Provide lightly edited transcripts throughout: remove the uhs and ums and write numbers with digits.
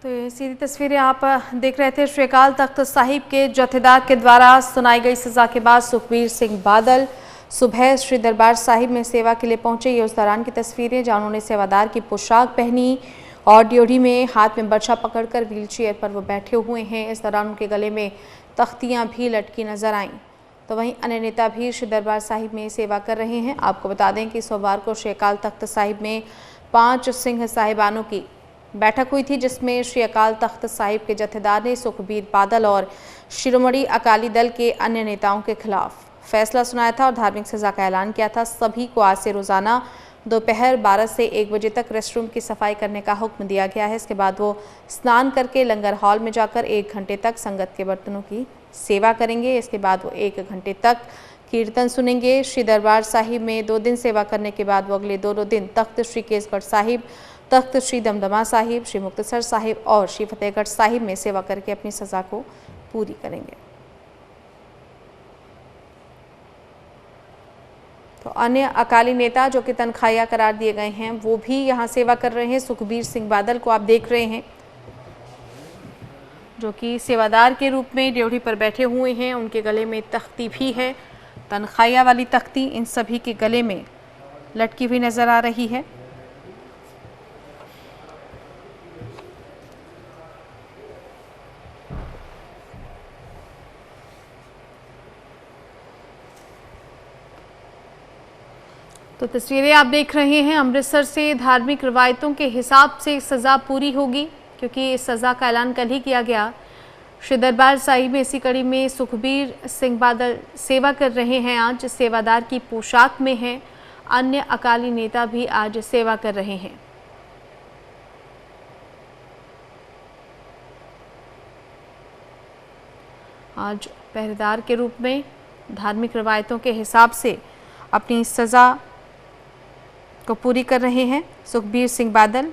तो ये सीधी तस्वीरें आप देख रहे थे। श्री अकाल तख्त साहिब के जथेदार के द्वारा सुनाई गई सजा के बाद सुखबीर सिंह बादल सुबह श्री दरबार साहिब में सेवा के लिए पहुंचे। ये उस दौरान की तस्वीरें जहां उन्होंने सेवादार की पोशाक पहनी और ड्योढ़ी में हाथ में बर्छा पकड़कर व्हील चेयर पर वो बैठे हुए हैं। इस दौरान उनके गले में तख्तियां भी लटकी नजर आईं। तो वहीं अन्य नेता भी श्री दरबार साहिब में सेवा कर रहे हैं। आपको बता दें कि सोमवार को श्री अकाल तख्त साहिब में 5 सिंह साहिबानों की बैठक हुई थी, जिसमें श्री अकाल तख्त साहिब के जथेदार ने सुखबीर बादल और शिरोमणि अकाली दल के अन्य नेताओं के खिलाफ फैसला सुनाया था और धार्मिक सजा का ऐलान किया था। सभी को आज से रोजाना दोपहर 12 से 1 बजे तक रेस्टरूम की सफाई करने का हुक्म दिया गया है। इसके बाद वो स्नान करके लंगर हॉल में जाकर 1 घंटे तक संगत के बर्तनों की सेवा करेंगे। इसके बाद वो 1 घंटे तक कीर्तन सुनेंगे। श्री दरबार साहिब में 2 दिन सेवा करने के बाद वो अगले 2 दिन तख्त श्री केसगढ़ साहिब, तख्त श्री दमदमा साहिब, श्री मुक्तसर साहिब और श्री फतेहगढ़ साहिब में सेवा करके अपनी सजा को पूरी करेंगे। तो अन्य अकाली नेता जो कि तनख्वाहिया करार दिए गए हैं वो भी यहाँ सेवा कर रहे हैं। सुखबीर सिंह बादल को आप देख रहे हैं जो कि सेवादार के रूप में ड्योढ़ी पर बैठे हुए हैं। उनके गले में तख्ती भी है, तनख्वाहिया वाली तख्ती इन सभी के गले में लटकी हुई नजर आ रही है। तो तस्वीरें आप देख रहे हैं अमृतसर से। धार्मिक रवायतों के हिसाब से सज़ा पूरी होगी क्योंकि इस सज़ा का ऐलान कल ही किया गया। श्री दरबार साहिब में इसी कड़ी में सुखबीर सिंह बादल सेवा कर रहे हैं। आज सेवादार की पोशाक में हैं। अन्य अकाली नेता भी आज सेवा कर रहे हैं। आज पहरेदार के रूप में धार्मिक रवायतों के हिसाब से अपनी सज़ा को पूरी कर रहे हैं सुखबीर सिंह बादल।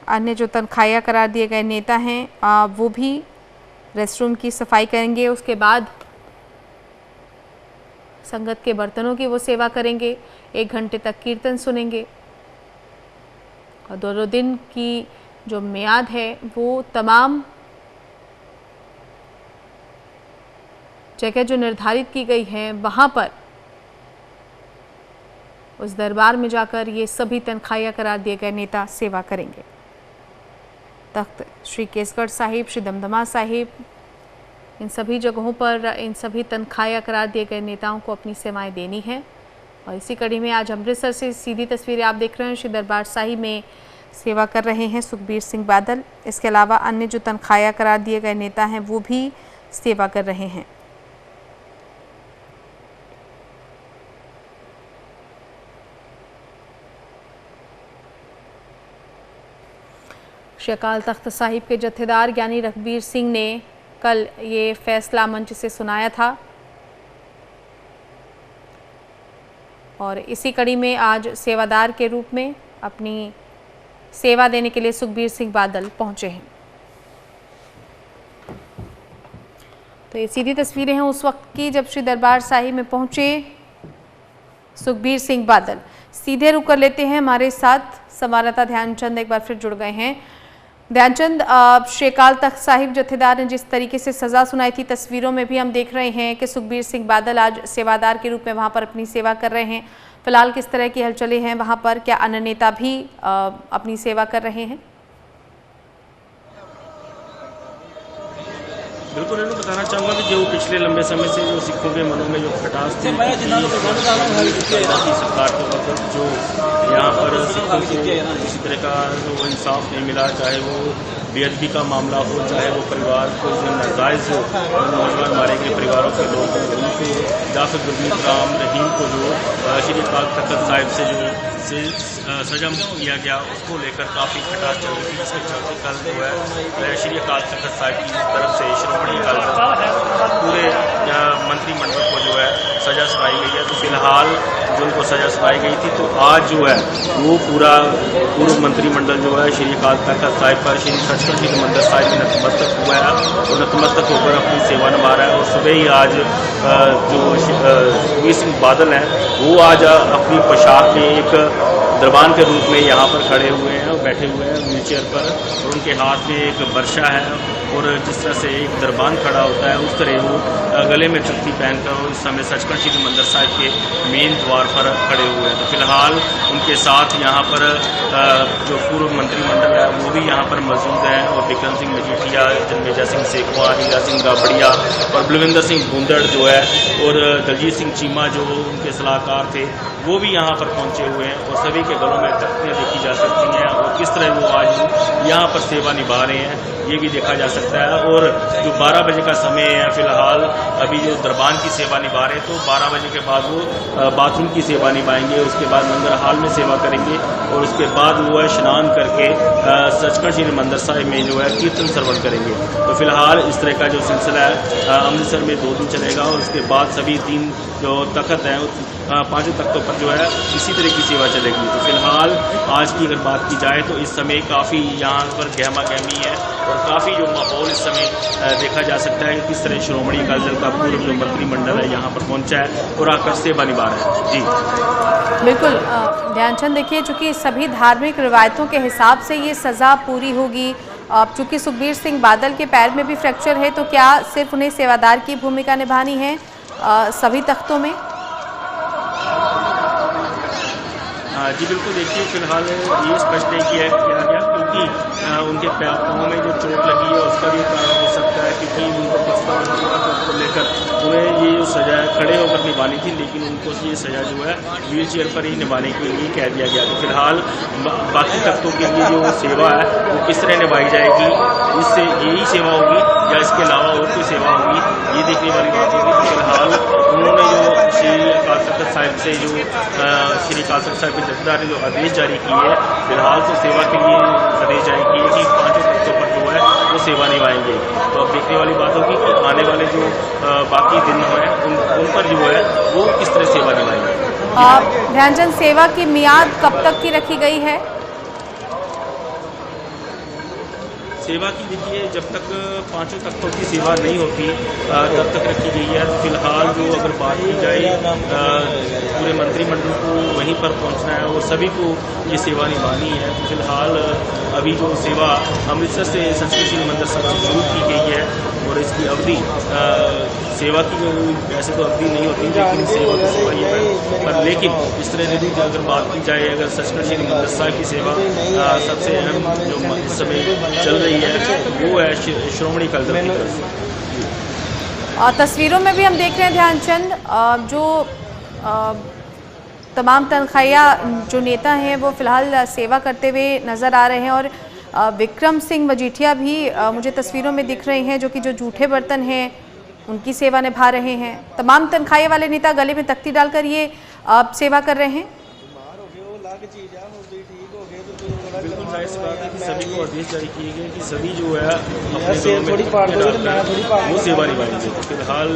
अन्य जो तनख्वाहिया करार दिए गए नेता हैं वो भी रेस्टरूम की सफाई करेंगे। उसके बाद संगत के बर्तनों की वो सेवा करेंगे। 1 घंटे तक कीर्तन सुनेंगे और 2 दिन की जो मियाद है वो तमाम जगह जो निर्धारित की गई है वहाँ पर उस दरबार में जाकर ये सभी तनख्वाहिया करार दिए गए नेता सेवा करेंगे। तख्त श्री केसगढ़ साहिब, श्री दमदमा साहिब, इन सभी जगहों पर इन सभी तनख्वाहिया करार दिए गए नेताओं को अपनी सेवाएं देनी है। और इसी कड़ी में आज अमृतसर से सीधी तस्वीरें आप देख रहे हैं। श्री दरबार साहिब में सेवा कर रहे हैं सुखबीर सिंह बादल। इसके अलावा अन्य जो तनख्वाहिया करार दिए गए नेता हैं वो भी सेवा कर रहे हैं। श्री अकाल तख्त साहिब के जथेदार यानी रघबीर सिंह ने कल ये फैसला मंच से सुनाया था और इसी कड़ी में आज सेवादार के रूप में अपनी सेवा देने के लिए सुखबीर सिंह बादल पहुंचे हैं। तो ये सीधी तस्वीरें हैं उस वक्त की जब श्री दरबार साहिब में पहुंचे सुखबीर सिंह बादल। सीधे रुक कर लेते हैं, हमारे साथ संवाददाता ध्यानचंद एक बार फिर जुड़ गए हैं। ध्यानचंद, श्री अकाल तख्त साहिब जथेदार ने जिस तरीके से सज़ा सुनाई थी, तस्वीरों में भी हम देख रहे हैं कि सुखबीर सिंह बादल आज सेवादार के रूप में वहां पर अपनी सेवा कर रहे हैं। फिलहाल किस तरह की हलचलें हैं वहां पर? क्या अन्य नेता भी अपनी सेवा कर रहे हैं? बिल्कुल, इन्होंने बताना चाहूँगा कि जो पिछले लंबे समय से जो सिखों के मनों में जो खटास थी सरकार के वक्त जो यहाँ पर सिखों को किसी तरह का जो इंसाफ नहीं मिला, चाहे वो बेअदबी का मामला हो, चाहे वो परिवार को जो नाजायज़ नौजवान मारे गए परिवारों के लोग उनको जाफर गुरमीत राम रहीम को जो श्री अकाल तख्त साहिब से जो सजा किया गया उसको लेकर काफ़ी खटास चल रही थी, जिसके चलते कल जो है श्री अकाल तख्त साहिब की तरफ से श्रोमणी अकाली दल पूरे मंत्रिमंडल को जो है सजा सुनाई गई है। तो फिलहाल जो उनको सजा सुनाई गई थी, तो आज जो है वो पूर्व मंत्रिमंडल जो है श्री अकाल तख्त साहिब पर श्री सचखंड हरिमंदिर साहिब में नतमस्तक हुआ है और नतमस्तक होकर अपनी सेवा निभा रहा है। और सुबह ही आज जो सुखबीर सिंह बादल हैं वो आज अपनी पोशाक में एक दरबान के रूप में यहाँ पर खड़े हुए हैं और बैठे हुए हैं व्हील चेयर पर, और उनके हाथ में एक बर्शा है, और जिस तरह से एक दरबान खड़ा होता है उस तरह वो गले में चुप्पी पहनकर इस समय सचखंड श्री मंदिर साहिब के मेन द्वार पर खड़े हुए हैं। तो फिलहाल उनके साथ यहाँ पर जो पूर्व मंत्रिमंडल है वो भी यहाँ पर मौजूद हैं, और बिक्रम सिंह मजीठिया, जन्मेजय सिंह सेखवा, हीरा सिंह राबड़िया और बलविंदर सिंह भूंदड़ जो है, और दलजीत सिंह चीमा जो उनके सलाहकार थे, वो भी यहाँ पर पहुँचे हुए हैं, और सभी के गलों में तख्तियाँ देखी जा सकती हैं, और किस तरह वो आज यहाँ पर सेवा निभा रहे हैं ये भी देखा जा सकता है। और जो 12 बजे का समय है फिलहाल, अभी जो दरबान की सेवा निभा रहे हैं, तो 12 बजे के बाद वो बाथरूम की सेवा निभाएंगे, उसके बाद लंगर हाल में सेवा करेंगे, और उसके बाद वो है स्नान करके सचखंड श्री मंदिर साहिब में जो है कीर्तन श्रवण करेंगे। तो फिलहाल इस तरह का जो सिलसिला है अमृतसर में 2 दिन चलेगा, और उसके बाद सभी 3 जो तख्त हैं 5 तख्तों पर जो है इसी तरह की सेवा चलेगी। तो फिलहाल आज की अगर बात की जाए तो इस समय काफ़ी यहाँ पर गहमा गहमी है, और काफ़ी जो माहौल इस समय देखा जा सकता है कि किस तरह श्रोमणी अकाली दल का पूर्व जो मंत्रिमंडल है यहाँ पर पहुँचा है और आकर सेवा निभा रहा है। जी बिल्कुल ध्यानचंद, देखिए चूँकि सभी धार्मिक रिवायतों के हिसाब से ये सज़ा पूरी होगी। चूँकि सुखबीर सिंह बादल के पैर में भी फ्रैक्चर है, तो क्या सिर्फ उन्हें सेवादार की भूमिका निभानी है सभी तख्तों में? जी बिल्कुल, देखिए फिलहाल ये स्पष्ट नहीं किया गया, क्योंकि उनके पाँव में जो चोट लगी है उसका भी कारण हो सकता है, क्योंकि उनको कुछ को लेकर उन्हें ये जो सजा खड़े होकर निभानी थी, लेकिन उनको ये सजा जो है व्हील चेयर पर ही निभाने के लिए कह दिया गया। तो फिलहाल बाकी तख्तों के लिए जो सेवा है वो किस तरह निभाई जाएगी, इससे यही सेवा होगी या इसके अलावा और कोई सेवा होगी, ये देखने वाली बात होगी। फिलहाल उन्होंने जो श्री अकाल तख्त साहिब से जो श्री अकाल तख्त साहिब के जथेदार ने जो आदेश जारी किए है, फिलहाल तो सेवा के लिए आदेश जारी किए कि 5 तख्तों पर जो है वो सेवा निभाएंगे। तो अब देखने वाली बात होगी कि आने वाले जो बाकी दिन हैं उन पर जो है वो किस तरह सेवा निभाएंगे। ध्यानचंद, सेवा की मियाद कब तक की रखी गई है? सेवा की देखिए जब तक 5 तख्तों की सेवा नहीं होती तब तक रखी गई है। तो फिलहाल जो अगर बात की जाए पूरे मंत्रिमंडल को वहीं पर पहुंचना है और सभी को ये सेवा निभानी है। तो फिलहाल अभी जो सेवा अमृतसर से सचखंड श्री मंदिर साहिब से शुरू की गई है, और इसकी अवधि सेवा की जो वैसे तो अवधि नहीं होती, लेकिन सेवा की सेवा ये है। पर लेकिन इस तरह की अगर बात की जाए, अगर सचखंड श्री मंदिर साहिब की सेवा सबसे अहम जो इस समय चल रही है वो है श्रोमणी अकाली दल की तरफ से। और तस्वीरों में भी हम देख रहे हैं ध्यानचंद, जो तमाम तनख्वाहिया जो नेता हैं वो फिलहाल सेवा करते हुए नज़र आ रहे हैं, और विक्रम सिंह मजीठिया भी मुझे तस्वीरों में दिख रहे हैं, जो कि जो जूठे बर्तन हैं उनकी सेवा निभा रहे हैं। तमाम तनख्वाहिया वाले नेता गले में तख्ती डालकर ये सेवा कर रहे हैं। बिल्कुल जाहिर सी बात है कि सभी को आदेश जारी किए गए कि सभी जो है अपने वो सेवा निभाएंगे। तो फिलहाल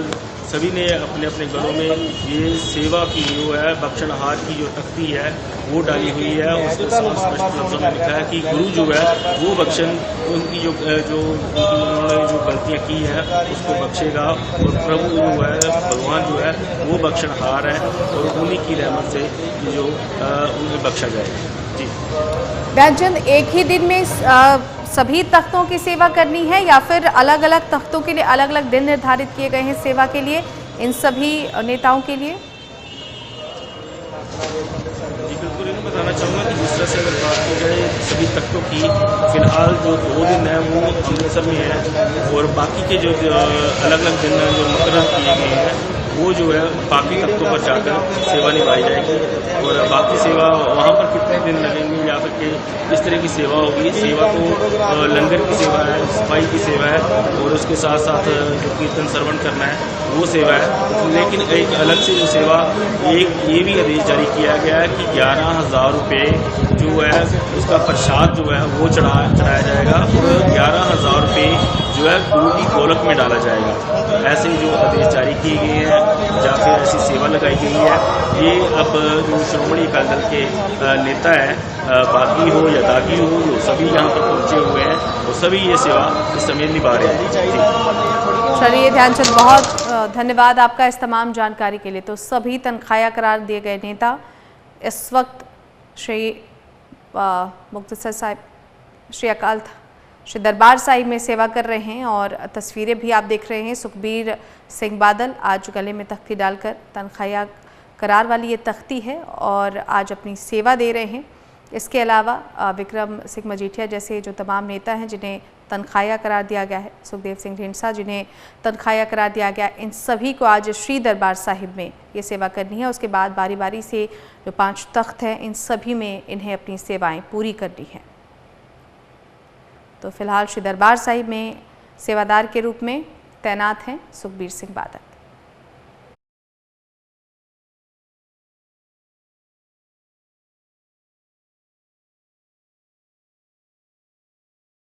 सभी ने अपने अपने घरों में ये सेवा की जो है बख्शनहार की जो तख्ती है वो डाली हुई है। उसके साथ स्पष्ट लफ्जों में लिखा है कि गुरु जो है वो बख्शन उनकी उन्होंने जो गलतियाँ की है उसको बख्शेगा, और प्रभु जो है भगवान जो है वो बख्शनहार है, और उन्हीं की रहमत से जो उन्हें बख्शा जाएगा। जी ध्यानचंद, एक ही दिन में सभी तख्तों की सेवा करनी है या फिर अलग अलग तख्तों के लिए अलग अलग दिन निर्धारित किए गए हैं सेवा के लिए इन सभी नेताओं के लिए? जी बिल्कुल, इन्हें बताना चाहूँगा कि जिस तरह से अगर बात की जाए सभी तख्तों की, फिलहाल जो 2 दिन है वो अमृतसर में है, और बाकी के जो अलग अलग दिन जो मुकर्रर किए गए हैं वो जो है बाकी तख्तों पर जाकर सेवा निभाई जाएगी। और बाकी सेवा वहाँ पर कितने दिन लगेंगे या फिर किस तरह की सेवा होगी, सेवा तो लंगर की सेवा है, सफाई की सेवा है, और उसके साथ साथ जो कीर्तन श्रवण करना है वो सेवा है। लेकिन एक अलग से जो सेवा ये भी आदेश जारी किया गया है कि 11,000 रुपये जो है उसका प्रसाद जो है वो चढ़ाया जाएगा, और 11,000 रुपये जो है गुरु की गोलक में डाला जाएगा। ऐसे जो आदेश जारी किए गए हैं या फिर ऐसी सेवा लगाई गई है, ये अब जो श्रोमणी अकाली दल के नेता है, बागी हो या दागी हो, जो सभी यहाँ पर पहुँचे हुए हैं और सभी ये सेवा इस समय निभा रहे हैं। चलिए ध्यानचंद, बहुत धन्यवाद आपका इस तमाम जानकारी के लिए। तो सभी तनख्वाहिया करार दिए गए नेता इस वक्त श्री मुक्तसर साहिब, श्री अकाल श्री दरबार साहिब में सेवा कर रहे हैं। और तस्वीरें भी आप देख रहे हैं। सुखबीर सिंह बादल आज गले में तख्ती डालकर, तनख्वाह करार वाली ये तख्ती है और आज अपनी सेवा दे रहे हैं। इसके अलावा विक्रम सिंह मजीठिया जैसे जो तमाम नेता हैं जिन्हें तनख्वाह करार दिया गया है, सुखदेव सिंह ढींडसा जिन्हें तनख्वाह करार दिया गया, इन सभी को आज श्री दरबार साहिब में ये सेवा करनी है। उसके बाद बारी बारी से जो 5 तख्त हैं इन सभी में इन्हें अपनी सेवाएं पूरी करनी है। तो फिलहाल श्री दरबार साहिब में सेवादार के रूप में तैनात हैं सुखबीर सिंह बादल।